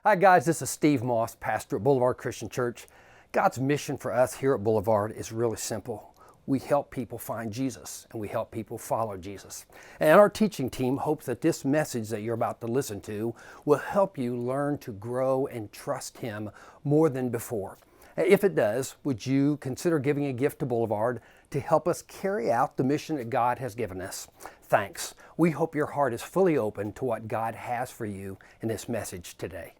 Hi guys, this is Steve Moss, pastor at Boulevard Christian Church. God's mission for us here at Boulevard is really simple. We help people find Jesus and we help people follow Jesus. And our teaching team hopes that this message that you're about to listen to will help you learn to grow and trust Him more than before. If it does, would you consider giving a gift to Boulevard to help us carry out the mission that God has given us? Thanks. We hope your heart is fully open to what God has for you in this message today.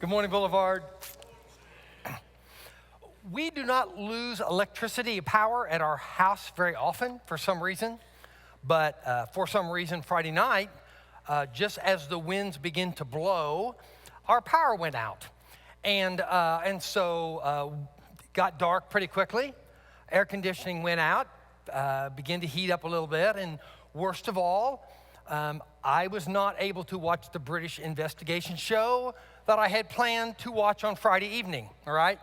Good morning, Boulevard. We do not lose electricity power at our house very often for some reason, but for some reason Friday night, just as the winds begin to blow, our power went out. And so it got dark pretty quickly. Air conditioning went out, began to heat up a little bit, and worst of all, I was not able to watch the British investigation show that I had planned to watch on Friday evening, all right?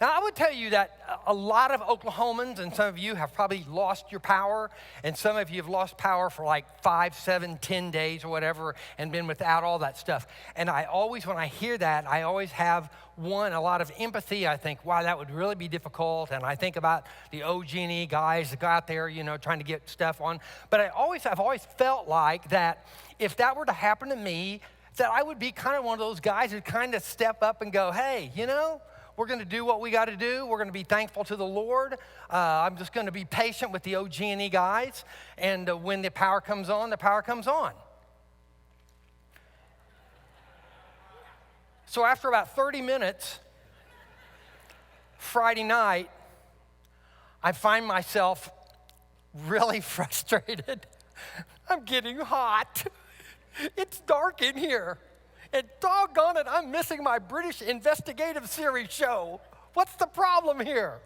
Now, I would tell you that a lot of Oklahomans and some of you have probably lost your power, and some of you have lost power for like 5, 7, 10 days or whatever and been without all that stuff. And I always, when I hear that, I always have, a lot of empathy. I think, wow, that would really be difficult. And I think about the OG&E guys that go out there, trying to get stuff on. But I've always felt like that if that were to happen to me, that I would be kind of one of those guys who'd kind of step up and go, hey, we're going to do what we got to do. We're going to be thankful to the Lord. I'm just going to be patient with the OG&E guys. And when the power comes on, the power comes on. So after about 30 minutes, Friday night, I find myself really frustrated. I'm getting hot. It's dark in here. And doggone it, I'm missing my British investigative series show. What's the problem here?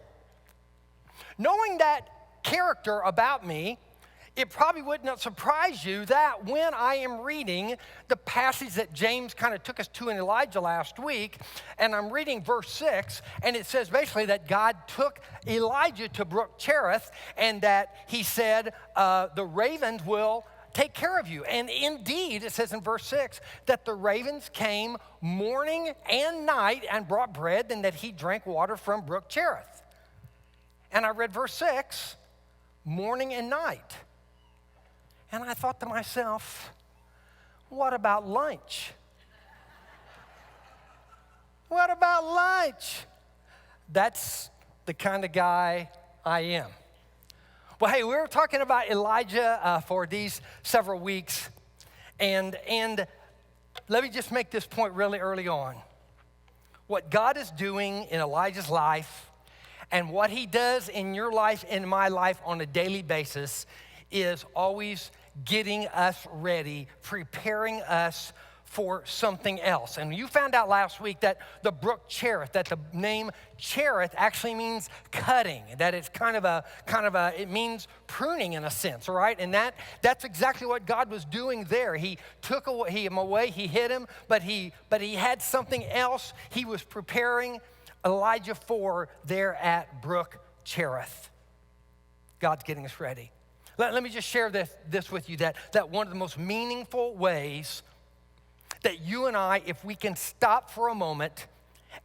Knowing that character about me, it probably would not surprise you that when I am reading the passage that James kind of took us to in Elijah last week, and I'm reading verse 6, and it says basically that God took Elijah to Brook Cherith, and that he said, the ravens will take care of you. And indeed, it says in verse 6 that the ravens came morning and night and brought bread, and that he drank water from Brook Cherith. And I read verse 6, morning and night. And I thought to myself, what about lunch? What about lunch? That's the kind of guy I am. Well, hey, we were talking about Elijah for these several weeks, and let me just make this point really early on. What God is doing in Elijah's life and what he does in your life, in my life on a daily basis is always getting us ready, preparing us for something else. And you found out last week that the brook Cherith, that the name Cherith actually means cutting, that it's kind of a, it means pruning in a sense, right? And that's exactly what God was doing there. He took him away, he hid him, but he had something else he was preparing Elijah for there at Brook Cherith. God's getting us ready. Let me just share this with you, that one of the most meaningful ways that you and I, if we can stop for a moment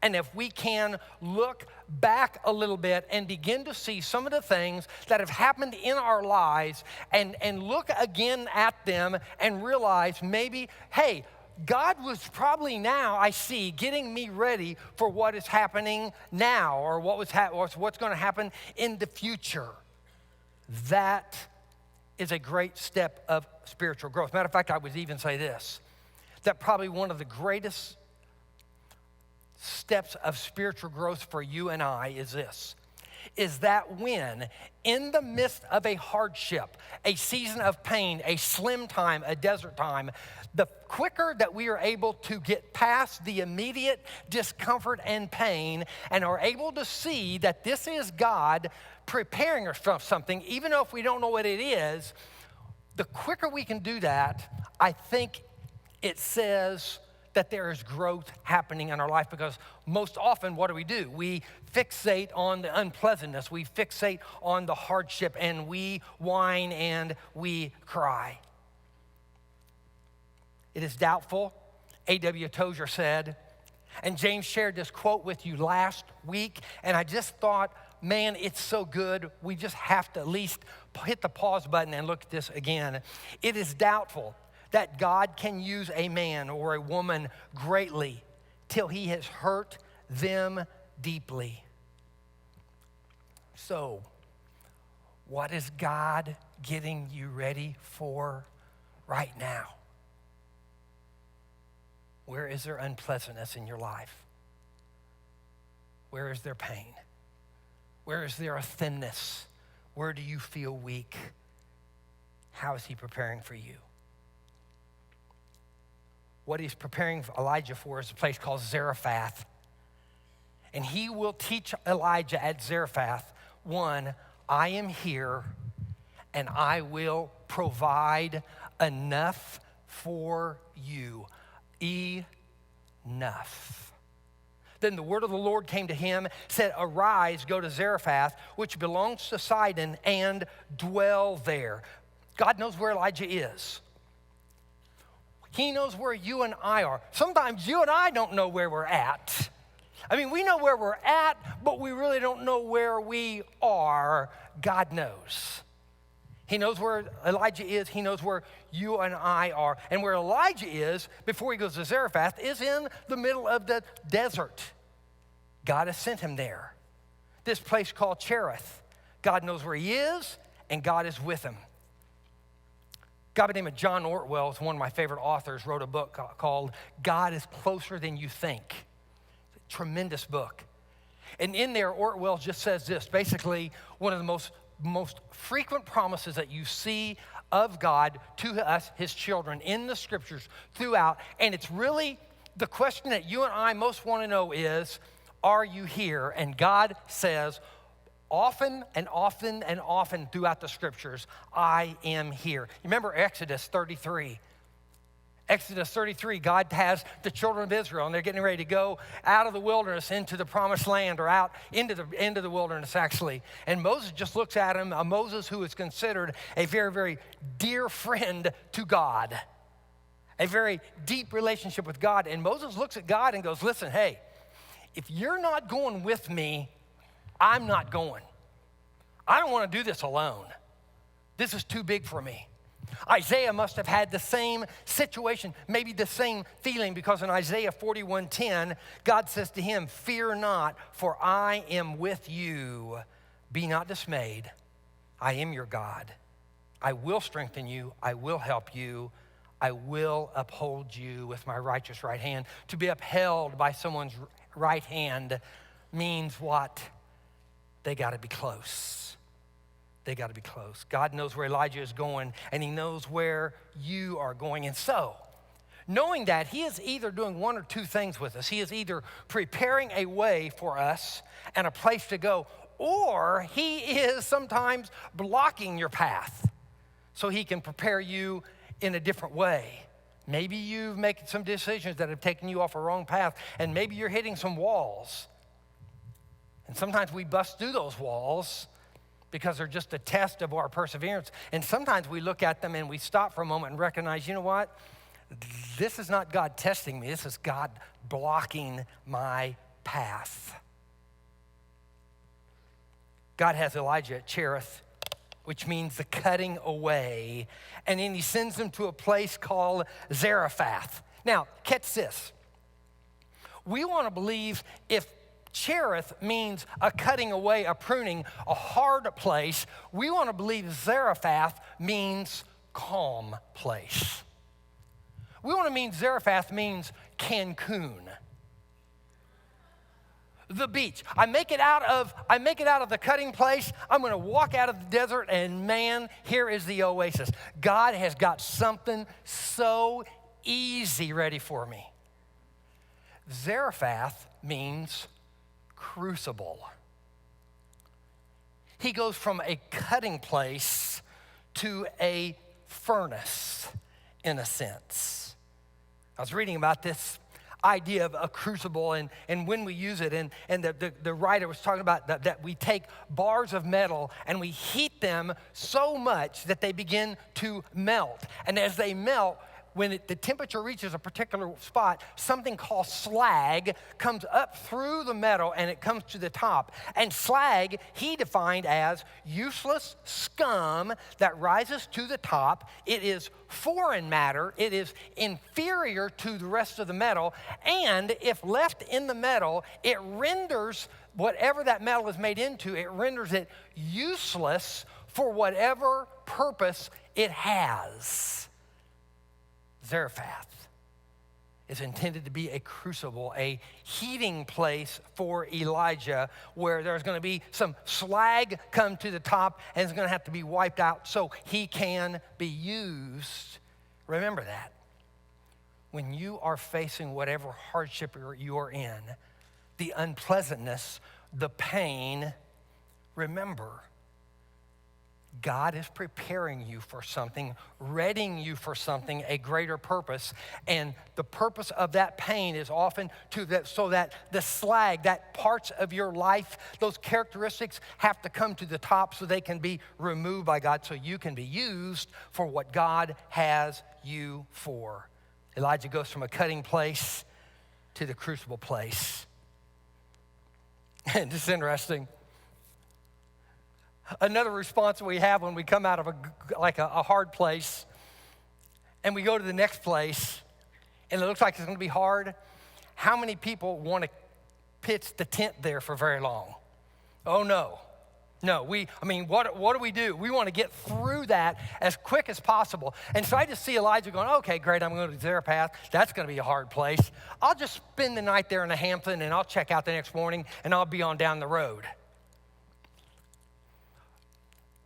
and if we can look back a little bit and begin to see some of the things that have happened in our lives and look again at them and realize maybe, hey, God was probably now, I see, getting me ready for what is happening now or what's going to happen in the future. That is a great step of spiritual growth. Matter of fact, I would even say this, that probably one of the greatest steps of spiritual growth for you and I is this, is that when in the midst of a hardship, a season of pain, a slim time, a desert time, the quicker that we are able to get past the immediate discomfort and pain and are able to see that this is God preparing us for something, even though if we don't know what it is, the quicker we can do that, I think it says that there is growth happening in our life, because most often, what do? We fixate on the unpleasantness, we fixate on the hardship, and we whine and we cry. It is doubtful A.W. Tozer said. And James shared this quote with you last week, and I just thought, man, it's so good. We just have to at least hit the pause button and look at this again. It is doubtful that God can use a man or a woman greatly till he has hurt them deeply. So, what is God getting you ready for right now? Where is there unpleasantness in your life? Where is there pain? Where is there a thinness? Where do you feel weak? How is he preparing for you? What he's preparing Elijah for is a place called Zarephath. And he will teach Elijah at Zarephath, one, I am here and I will provide enough for you. Enough. Then the word of the Lord came to him, said, arise, go to Zarephath, which belongs to Sidon, and dwell there. God knows where Elijah is. He knows where you and I are. Sometimes you and I don't know where we're at. I mean, we know where we're at, but we really don't know where we are. God knows. He knows where Elijah is. He knows where you and I are. And where Elijah is, before he goes to Zarephath, is in the middle of the desert. God has sent him there. This place called Cherith. God knows where he is, and God is with him. A guy by the name of John Ortwell is one of my favorite authors, wrote a book called God is Closer Than You Think. It's a tremendous book. And in there, Ortwell just says this, basically one of the most frequent promises that you see of God to us, his children, in the scriptures throughout. And it's really the question that you and I most want to know is, are you here? And God says often and often and often throughout the scriptures, I am here. You remember Exodus 33. Exodus 33, God has the children of Israel, and they're getting ready to go out of the wilderness into the promised land, or out into the wilderness, actually. And Moses just looks at him, Moses who is considered a very, very dear friend to God, a very deep relationship with God. And Moses looks at God and goes, listen, hey, if you're not going with me, I'm not going. I don't want to do this alone. This is too big for me. Isaiah must have had the same situation, maybe the same feeling, because in Isaiah 41:10, God says to him, fear not, for I am with you. Be not dismayed. I am your God. I will strengthen you. I will help you. I will uphold you with my righteous right hand. To be upheld by someone's right hand means what? They got to be close. They got to be close. God knows where Elijah is going, and he knows where you are going. And so, knowing that, he is either doing one or two things with us. He is either preparing a way for us and a place to go, or he is sometimes blocking your path so he can prepare you in a different way. Maybe you've made some decisions that have taken you off a wrong path, and maybe you're hitting some walls. And sometimes we bust through those walls because they're just a test of our perseverance. And sometimes we look at them and we stop for a moment and recognize, you know what? This is not God testing me. This is God blocking my path. God has Elijah at Cherith, which means the cutting away. And then he sends him to a place called Zarephath. Now, catch this. We want to believe if Cherith means a cutting away, a pruning, a hard place, we want to believe Zarephath means calm place. We want to mean Zarephath means Cancun, the beach. I make it out of the cutting place. I'm going to walk out of the desert, and man, here is the oasis. God has got something so easy ready for me. Zarephath means crucible. He goes from a cutting place to a furnace, in a sense. I was reading about this idea of a crucible and when we use it, and the writer was talking about that we take bars of metal and we heat them so much that they begin to melt. And as they melt, when the temperature reaches a particular spot, something called slag comes up through the metal and it comes to the top. And slag, he defined as useless scum that rises to the top. It is foreign matter. It is inferior to the rest of the metal. And if left in the metal, it renders whatever that metal is made into, it renders it useless for whatever purpose it has. Zarephath is intended to be a crucible, a heating place for Elijah, where there's going to be some slag come to the top and it's going to have to be wiped out so he can be used. Remember that. When you are facing whatever hardship you're in, the unpleasantness, the pain, remember, God is preparing you for something, readying you for something, a greater purpose. And the purpose of that pain is often so that the slag, that parts of your life, those characteristics have to come to the top so they can be removed by God so you can be used for what God has you for. Elijah goes from a cutting place to the crucible place. And it's interesting. Another response we have when we come out of a hard place and we go to the next place and it looks like it's going to be hard, how many people want to pitch the tent there for very long? Oh, no. No, what do we do? We want to get through that as quick as possible. And so I just see Elijah going, okay, great, I'm going to Zarephath. That's going to be a hard place. I'll just spend the night there in the Hampton and I'll check out the next morning and I'll be on down the road.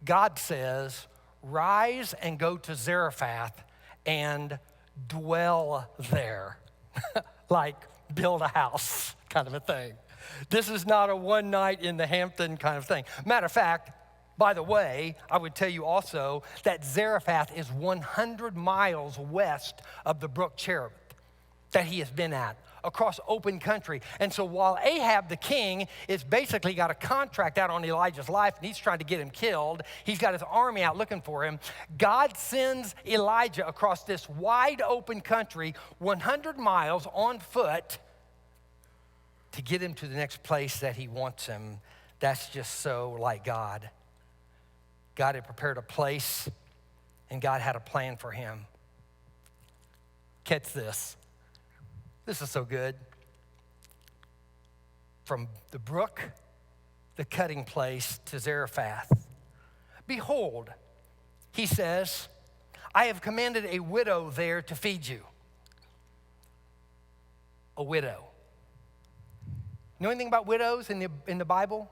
God says, rise and go to Zarephath and dwell there. Like build a house kind of a thing. This is not a one night in the Hampton kind of thing. Matter of fact, by the way, I would tell you also that Zarephath is 100 miles west of the brook Cherith that he has been at, across open country. And so while Ahab the king is basically got a contract out on Elijah's life and he's trying to get him killed, he's got his army out looking for him, God sends Elijah across this wide open country, 100 miles on foot, to get him to the next place that he wants him. That's just so like God. God had prepared a place and God had a plan for him. Catch this. This is so good. From the brook, the cutting place, to Zarephath. Behold, he says, I have commanded a widow there to feed you. A widow. Know anything about widows in the Bible?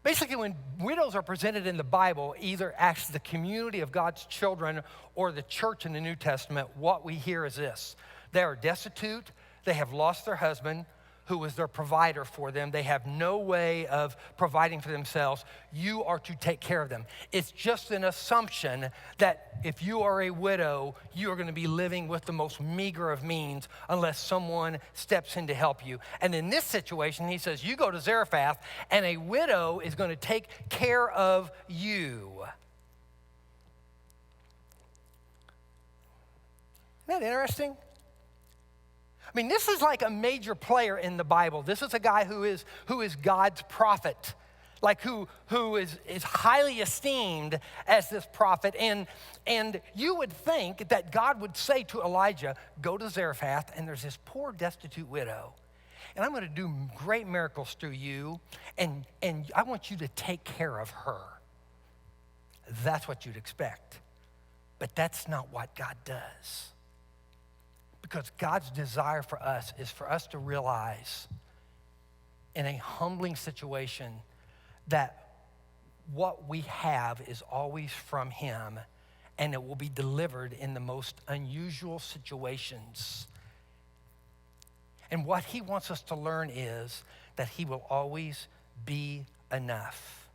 Basically, when widows are presented in the Bible, either as the community of God's children or the church in the New Testament, what we hear is this. They are destitute. They have lost their husband, who was their provider for them. They have no way of providing for themselves. You are to take care of them. It's just an assumption that if you are a widow, you are going to be living with the most meager of means unless someone steps in to help you. And in this situation, he says, you go to Zarephath, and a widow is going to take care of you. Isn't that interesting? I mean, this is like a major player in the Bible. This is a guy who is God's prophet, like who is highly esteemed as this prophet. And you would think that God would say to Elijah, go to Zarephath, and there's this poor destitute widow, and I'm going to do great miracles through you, and I want you to take care of her. That's what you'd expect. But that's not what God does. Because God's desire for us is for us to realize in a humbling situation that what we have is always from him, and it will be delivered in the most unusual situations. And what he wants us to learn is that he will always be enough.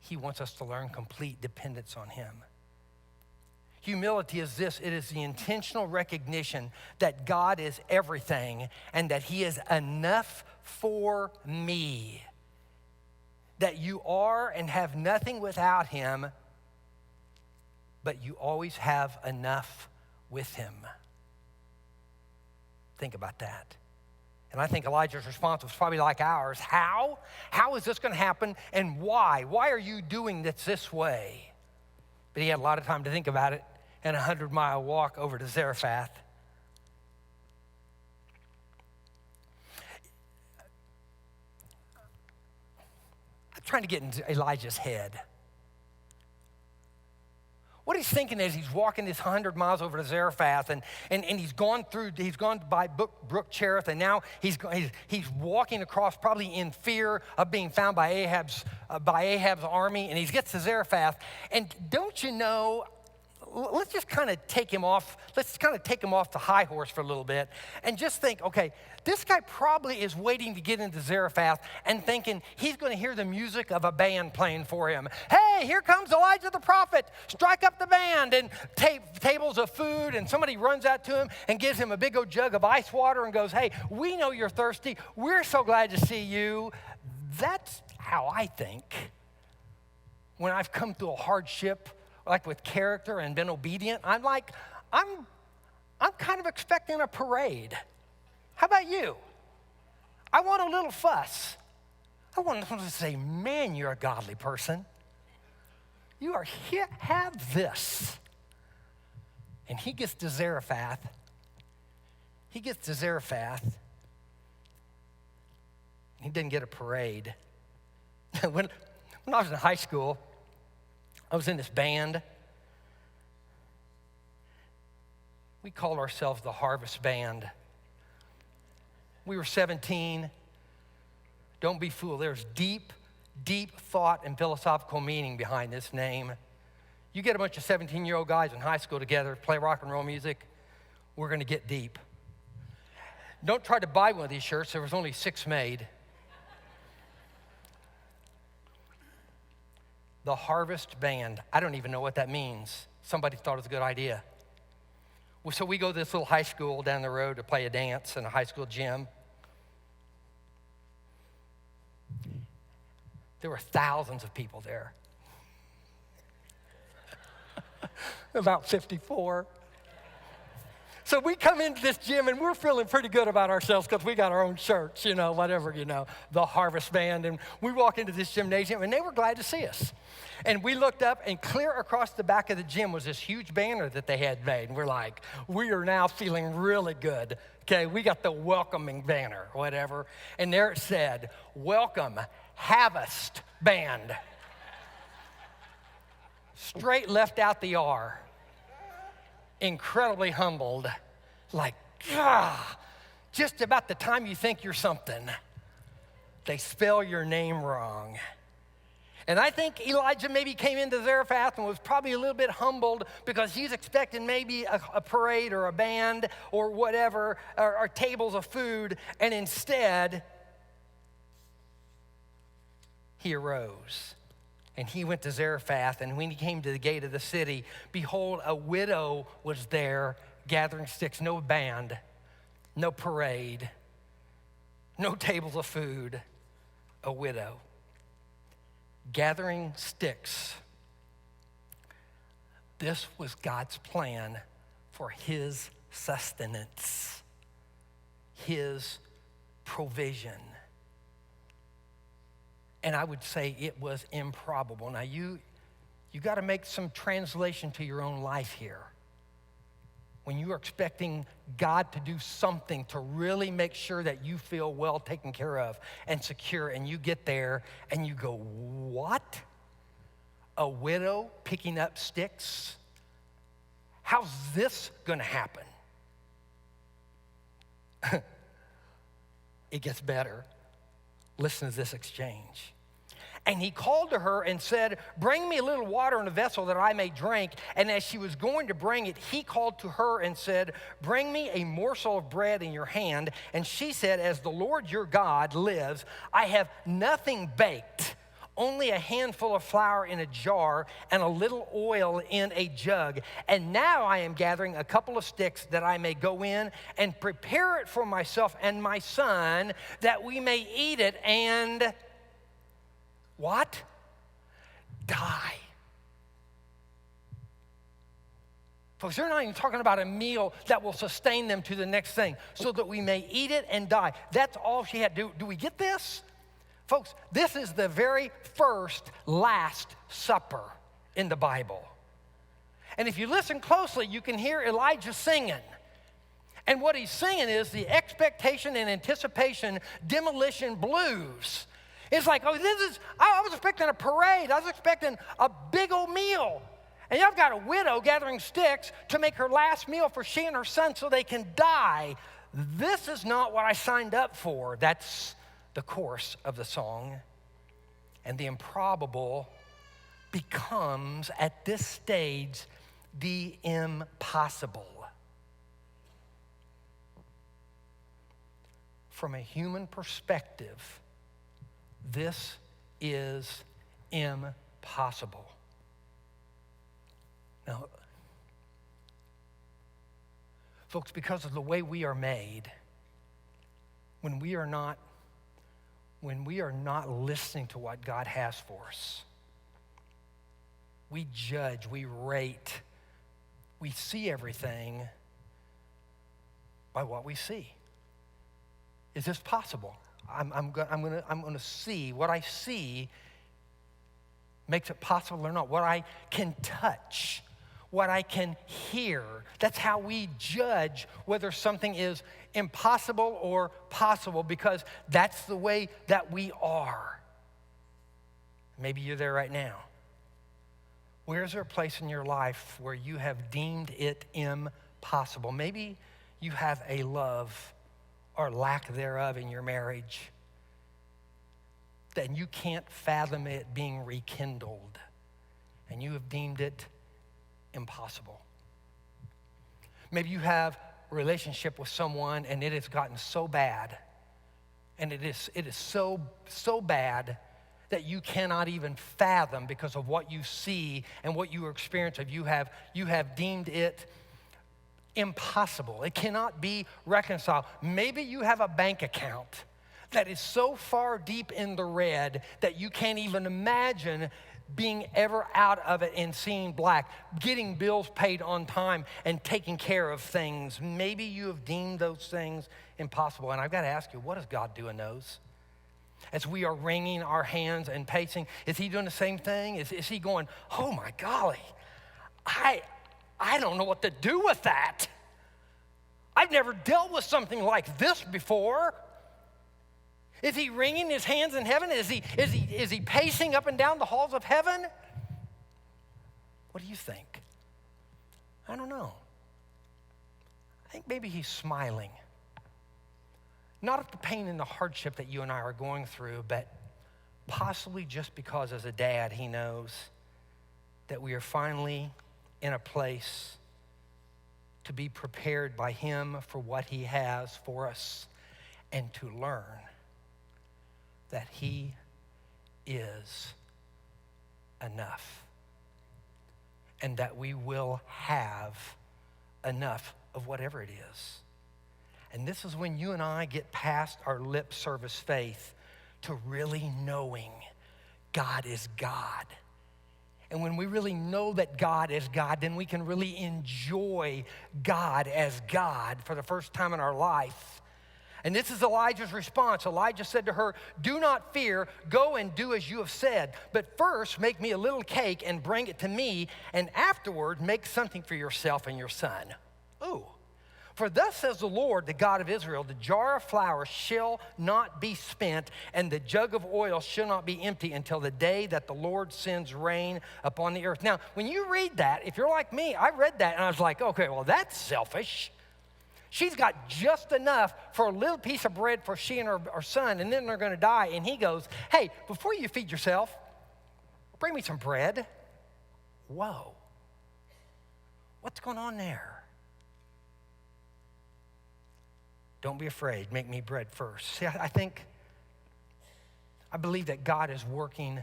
He wants us to learn complete dependence on him. Humility is this. It is the intentional recognition that God is everything and that he is enough for me. That you are and have nothing without him, but you always have enough with him. Think about that. And I think Elijah's response was probably like ours. How? How is this going to happen, and why? Why are you doing this way? But he had a lot of time to think about it, and a 100-mile walk over to Zarephath. I'm trying to get into Elijah's head. What he's thinking is he's walking this 100 miles over to Zarephath, and he's gone by Brook Cherith, and now he's walking across probably in fear of being found by Ahab's army, and he gets to Zarephath. And don't you know, let's just kind of take him off the high horse for a little bit and just think, okay, this guy probably is waiting to get into Zarephath and thinking he's going to hear the music of a band playing for him. Hey, here comes Elijah the prophet. Strike up the band, and tables of food, and somebody runs out to him and gives him a big old jug of ice water and goes, hey, we know you're thirsty. We're so glad to see you. That's how I think when I've come through a hardship, like with character and been obedient. I'm kind of expecting a parade. How about you? I want a little fuss. I want someone to say, man, you're a godly person. You are here, have this. And he gets to Zarephath. He didn't get a parade. When I was in high school, I was in this band. We called ourselves the Harvest Band. We were 17. Don't be fooled. There's deep, deep thought and philosophical meaning behind this name. You get a bunch of 17-year-old guys in high school together, play rock and roll music, we're going to get deep. Don't try to buy one of these shirts. There was only 6 made. The Harvest Band. I don't even know what that means. Somebody thought it was a good idea. So we go to this little high school down the road to play a dance in a high school gym. There were thousands of people there. About 54. So we come into this gym and we're feeling pretty good about ourselves because we got our own shirts, the Harvest Band. And we walk into this gymnasium and they were glad to see us. And we looked up, and clear across the back of the gym was this huge banner that they had made. And we're like, we are now feeling really good. Okay, we got the welcoming banner, whatever. And there it said, welcome, Harvest Band. Straight left out the R. Incredibly humbled, like, just about the time you think you're something, they spell your name wrong. And I think Elijah maybe came into Zarephath and was probably a little bit humbled because he's expecting maybe a parade or a band or whatever, or tables of food, and instead, he arose. And he went to Zarephath, and when he came to the gate of the city, behold, a widow was there gathering sticks. No band, no parade, no tables of food, a widow gathering sticks. This was God's plan for his sustenance, his provision. And I would say it was improbable. Now, you got to make some translation to your own life here. When you are expecting God to do something to really make sure that you feel well taken care of and secure, and you get there and you go, what? A widow picking up sticks? How's this going to happen? It gets better. Listen to this exchange. And he called to her and said, bring me a little water in a vessel that I may drink. And as she was going to bring it, he called to her and said, bring me a morsel of bread in your hand. And she said, as the Lord your God lives, I have nothing baked, only a handful of flour in a jar and a little oil in a jug. And now I am gathering a couple of sticks that I may go in and prepare it for myself and my son, that we may eat it and what? Die. Folks, they're not even talking about a meal that will sustain them to the next thing, so that we may eat it and die. That's all she had. Do we get this? Folks, this is the very first Last Supper in the Bible. And if you listen closely, you can hear Elijah singing. And what he's singing is the expectation and anticipation demolition blues. It's like, oh, I was expecting a parade. I was expecting a big old meal. And I've got a widow gathering sticks to make her last meal for she and her son so they can die. This is not what I signed up for. That's the chorus of the song. And the improbable becomes, at this stage, the impossible. From a human perspective, this is impossible. Now, folks, because of the way we are made, when we are not listening to what God has for us, we judge, we rate, we see everything by what we see. Is this possible? I'm going to see what I see makes it possible or not. What I can touch, what I can hear. That's how we judge whether something is impossible or possible, because that's the way that we are. Maybe you're there right now. Where is there a place in your life where you have deemed it impossible? Maybe you have a love or lack thereof in your marriage, then you can't fathom it being rekindled, and you have deemed it impossible. Maybe you have a relationship with someone and it has gotten so bad, and it is so bad that you cannot even fathom because of what you see and what you experience of. You have deemed it impossible. It cannot be reconciled. Maybe you have a bank account that is so far deep in the red that you can't even imagine being ever out of it and seeing black, getting bills paid on time and taking care of things. Maybe you have deemed those things impossible. And I've got to ask you, what is God doing those? As we are wringing our hands and pacing, is he doing the same thing? Is he going, oh my golly, I don't know what to do with that. I've never dealt with something like this before. Is he wringing his hands in heaven? Is he pacing up and down the halls of heaven? What do you think? I don't know. I think maybe he's smiling. Not at the pain and the hardship that you and I are going through, but possibly just because as a dad, he knows that we are finally in a place to be prepared by him for what he has for us, and to learn that he is enough, and that we will have enough of whatever it is. And this is when you and I get past our lip service faith to really knowing God is God. And when we really know that God is God, then we can really enjoy God as God for the first time in our life. And this is Elijah's response. Elijah said to her, "Do not fear, go and do as you have said. But first make me a little cake and bring it to me, and afterward make something for yourself and your son." Ooh. For thus says the Lord, the God of Israel, the jar of flour shall not be spent, and the jug of oil shall not be empty until the day that the Lord sends rain upon the earth. Now, when you read that, if you're like me, I read that and I was like, okay, well, that's selfish. She's got just enough for a little piece of bread for she and her son, and then they're going to die. And he goes, hey, before you feed yourself, bring me some bread. Whoa. What's going on there? Don't be afraid. Make me bread first. See, I believe that God is working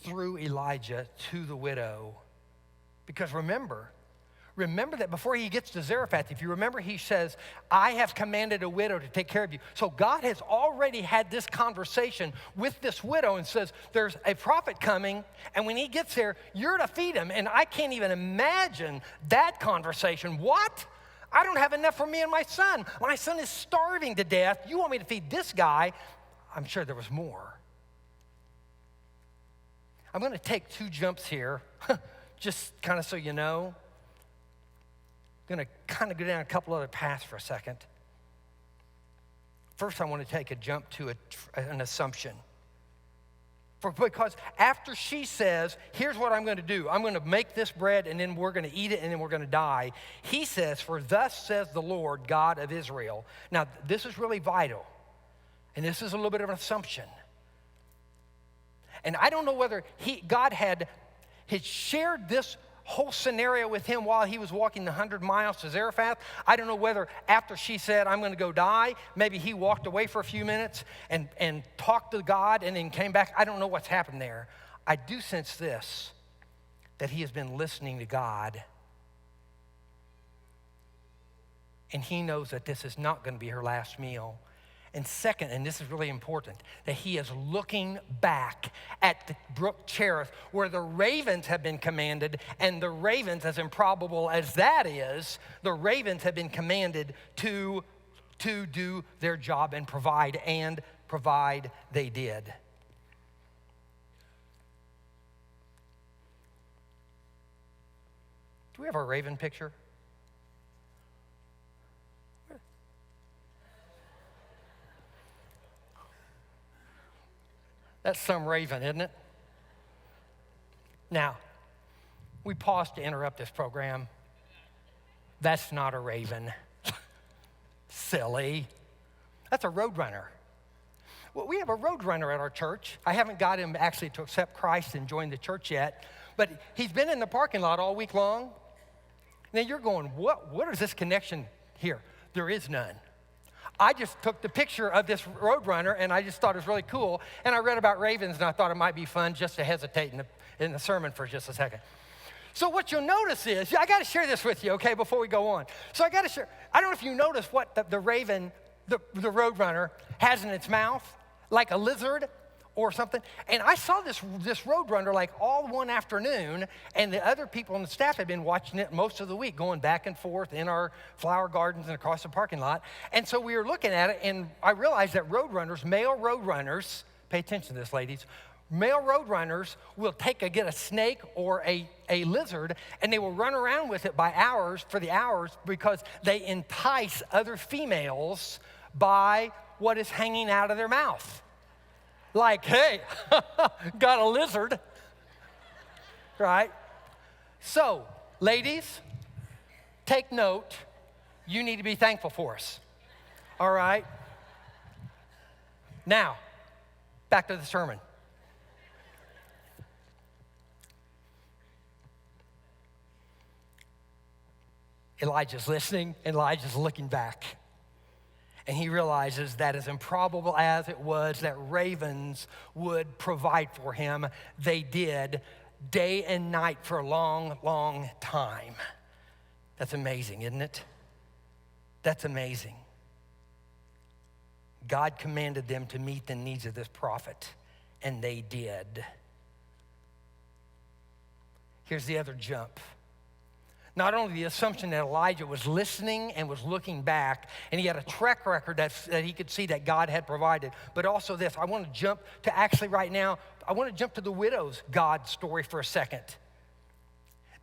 through Elijah to the widow. Because remember remember that before he gets to Zarephath, if you remember, he says, I have commanded a widow to take care of you. So God has already had this conversation with this widow and says, there's a prophet coming, and when he gets there, you're to feed him. And I can't even imagine that conversation. What? I don't have enough for me and my son. My son is starving to death. You want me to feed this guy? I'm sure there was more. I'm going to take 2 jumps here, just kind of so you know. I'm going to kind of go down a couple other paths for a second. First, I want to take a jump to an assumption. Because after she says, here's what I'm going to do. I'm going to make this bread, and then we're going to eat it, and then we're going to die. He says, for thus says the Lord, God of Israel. Now, this is really vital, and this is a little bit of an assumption. And I don't know whether God had shared this whole scenario with him while he was walking the 100 miles to Zarephath. I don't know whether after she said, I'm going to go die, maybe he walked away for a few minutes and talked to God and then came back. I don't know what's happened there. I do sense this, that he has been listening to God. And he knows that this is not going to be her last meal. And second, and this is really important, that he is looking back at the brook Cherith where the ravens have been commanded, and the ravens, as improbable as that is, the ravens have been commanded to do their job and provide they did. Do we have our raven picture? That's some raven, isn't it? Now, we paused to interrupt this program. That's not a raven. Silly. That's a roadrunner. Well, we have a roadrunner at our church. I haven't got him actually to accept Christ and join the church yet, but he's been in the parking lot all week long. Now you're going, what is this connection here? There is none. I just took the picture of this roadrunner, and I just thought it was really cool. And I read about ravens, and I thought it might be fun just to hesitate in the sermon for just a second. So what you'll notice is, I got to share this with you, okay, before we go on. So I got to share. I don't know if you notice what the raven, the roadrunner, has in its mouth, like a lizard or something. And I saw this roadrunner like all one afternoon, and the other people on the staff had been watching it most of the week, going back and forth in our flower gardens and across the parking lot. And so we were looking at it, and I realized that male roadrunners, pay attention to this, ladies, male roadrunners will get a snake or a lizard, and they will run around with it for the hours because they entice other females by what is hanging out of their mouth. Like, hey, got a lizard, right? So, ladies, take note. You need to be thankful for us, all right? Now, back to the sermon. Elijah's listening, and Elijah's looking back. And he realizes that as improbable as it was that ravens would provide for him, they did day and night for a long, long time. That's amazing, isn't it? That's amazing. God commanded them to meet the needs of this prophet, and they did. Here's the other jump. Not only the assumption that Elijah was listening and was looking back, and he had a track record that he could see that God had provided, but also this. I want to jump to I want to jump to the widow's God story for a second.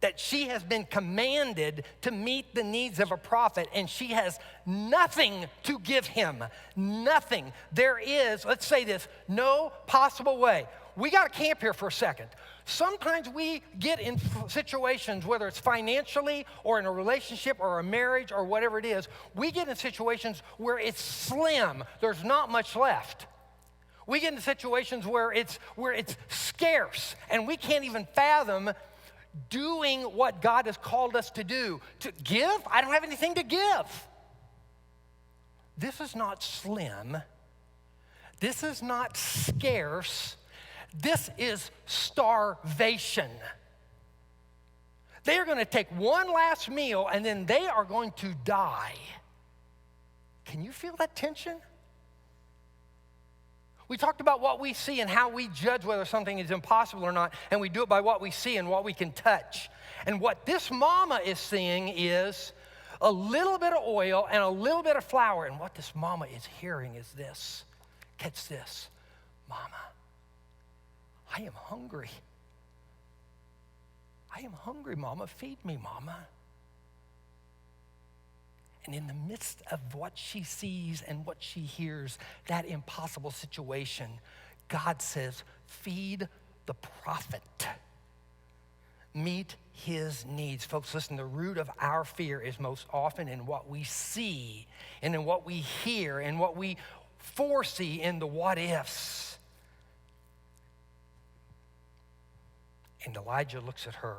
That she has been commanded to meet the needs of a prophet, and she has nothing to give him. Nothing. There is, let's say this, no possible way. We got to camp here for a second. Sometimes we get in situations, whether it's financially or in a relationship or a marriage or whatever it is, we get in situations where it's slim. There's not much left. We get in situations where it's scarce, and we can't even fathom doing what God has called us to do. To give? I don't have anything to give. This is not slim. This is not scarce. This is starvation. They are going to take one last meal, and then they are going to die. Can you feel that tension? We talked about what we see and how we judge whether something is impossible or not, and we do it by what we see and what we can touch. And what this mama is seeing is a little bit of oil and a little bit of flour. And what this mama is hearing is this. Catch this. Mama, I am hungry. I am hungry, Mama. Feed me, Mama. And in the midst of what she sees and what she hears, that impossible situation, God says, feed the prophet. Meet his needs. Folks, listen, the root of our fear is most often in what we see and in what we hear and what we foresee in the what ifs. And Elijah looks at her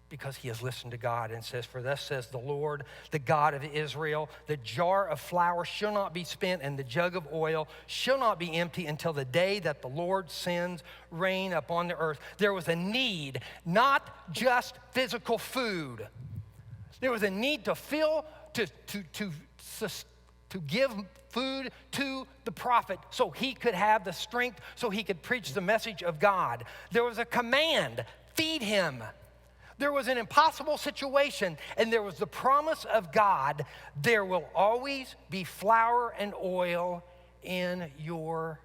because he has listened to God and says, for thus says the Lord, the God of Israel, the jar of flour shall not be spent and the jug of oil shall not be empty until the day that the Lord sends rain upon the earth. There was a need, not just physical food. There was a need to give food to the prophet so he could have the strength, so he could preach the message of God. There was a command, feed him. There was an impossible situation, and there was the promise of God, there will always be flour and oil in your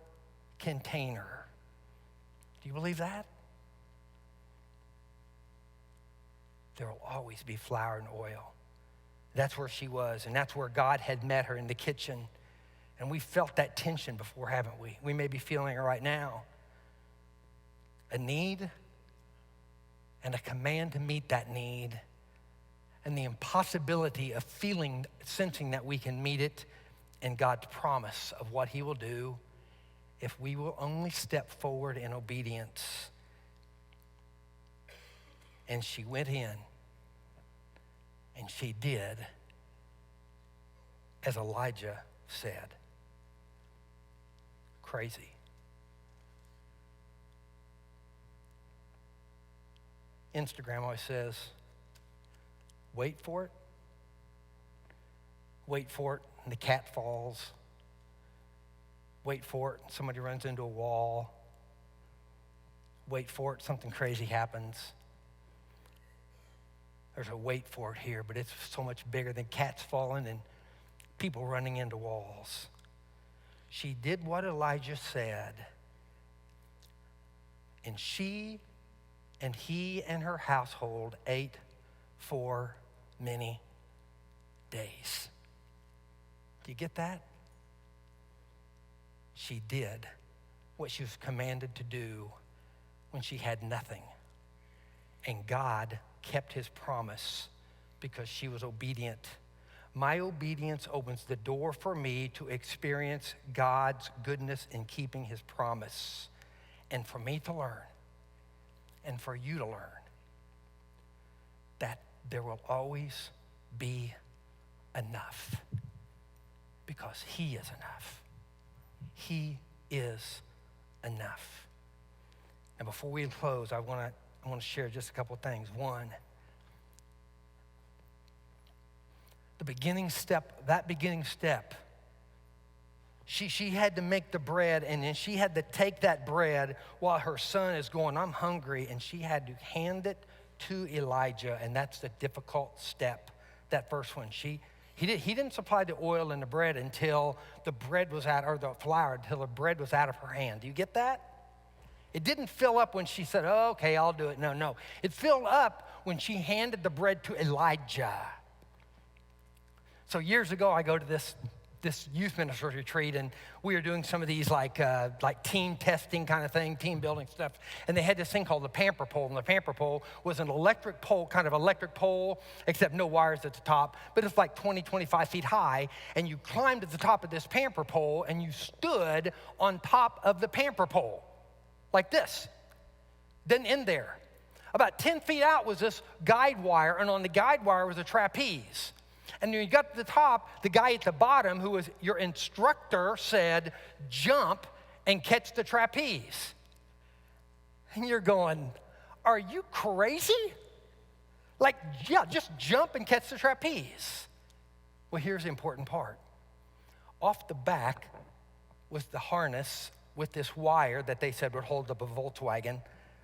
container. Do you believe that? There will always be flour and oil. That's where she was, and that's where God had met her in the kitchen. And we felt that tension before, haven't we? We may be feeling it right now. A need and a command to meet that need, and the impossibility of sensing that we can meet it, and God's promise of what he will do if we will only step forward in obedience. And she went in, and she did as Elijah said. Crazy. Instagram always says, wait for it, and the cat falls. Wait for it, and somebody runs into a wall. Wait for it, something crazy happens. There's a wait for it here, but it's so much bigger than cats falling and people running into walls. She did what Elijah said, and she and he and her household ate for many days. Do you get that? She did what she was commanded to do when she had nothing. And God kept his promise because she was obedient. My obedience opens the door for me to experience God's goodness in keeping his promise, and for me to learn, and for you to learn, that there will always be enough, because he is enough. He is enough. And before we close, I want to share just a couple of things. One, the beginning step, she had to make the bread, and then she had to take that bread while her son is going, I'm hungry, and she had to hand it to Elijah, and that's the difficult step, that first one. He didn't supply the oil and the bread until the bread was out, or the flour, until the bread was out of her hand. Do you get that? It didn't fill up when she said, oh, okay, I'll do it. No. It filled up when she handed the bread to Elijah. So years ago, I go to this youth ministry retreat, and we were doing some of these like team testing kind of thing, team building stuff. And they had this thing called the pamper pole, and the pamper pole was an electric pole, except no wires at the top, but it's like 20, 25 feet high, and you climbed to the top of this pamper pole, and you stood on top of the pamper pole, like this. Then in there, about 10 feet out was this guide wire, and on the guide wire was a trapeze. And when you got to the top, the guy at the bottom, who was your instructor, said, jump and catch the trapeze. And you're going, are you crazy? Like, yeah, just jump and catch the trapeze. Well, here's the important part. Off the back was the harness with this wire that they said would hold up a Volkswagen.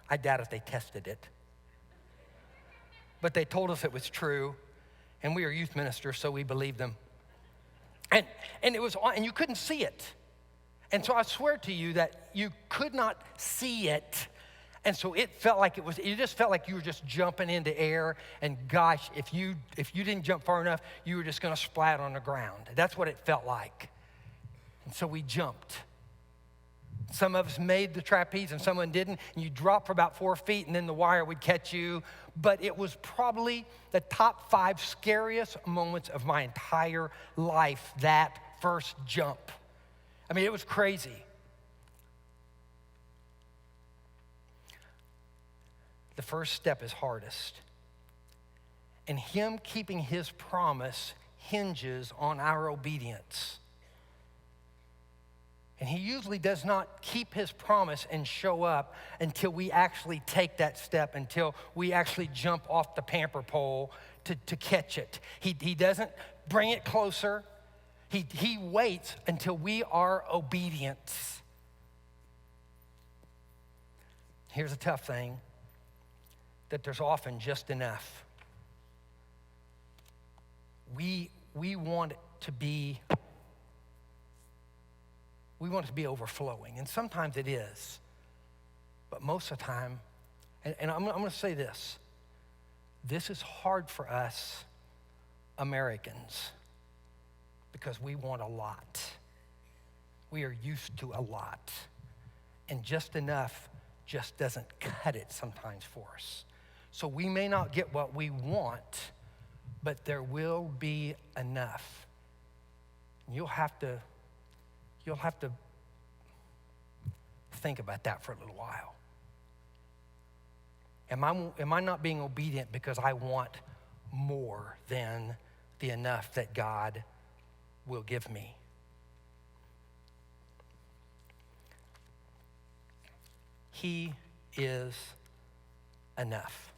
I doubt if they tested it. But they told us it was true, and we are youth ministers, so we believed them. And it was on, and you couldn't see it. And so I swear to you that you could not see it. And so it felt like it just felt like you were just jumping into air. And gosh, if you didn't jump far enough, you were just gonna splat on the ground. That's what it felt like. And so we jumped. Some of us made the trapeze and someone didn't. And you dropped for about 4 feet and then the wire would catch you. But it was probably the top 5 scariest moments of my entire life, that first jump. I mean, it was crazy. The first step is hardest. And him keeping his promise hinges on our obedience. And he usually does not keep his promise and show up until we actually take that step, until we actually jump off the pamper pole to catch it. He doesn't bring it closer. He waits until we are obedient. Here's a tough thing, that there's often just enough. We want it to be overflowing, and sometimes it is. But most of the time, and I'm going to say this is hard for us Americans because we want a lot. We are used to a lot, and just enough just doesn't cut it sometimes for us. So we may not get what we want, but there will be enough. You'll have to think about that for a little while. Am I not being obedient because I want more than the enough that God will give me? He is enough.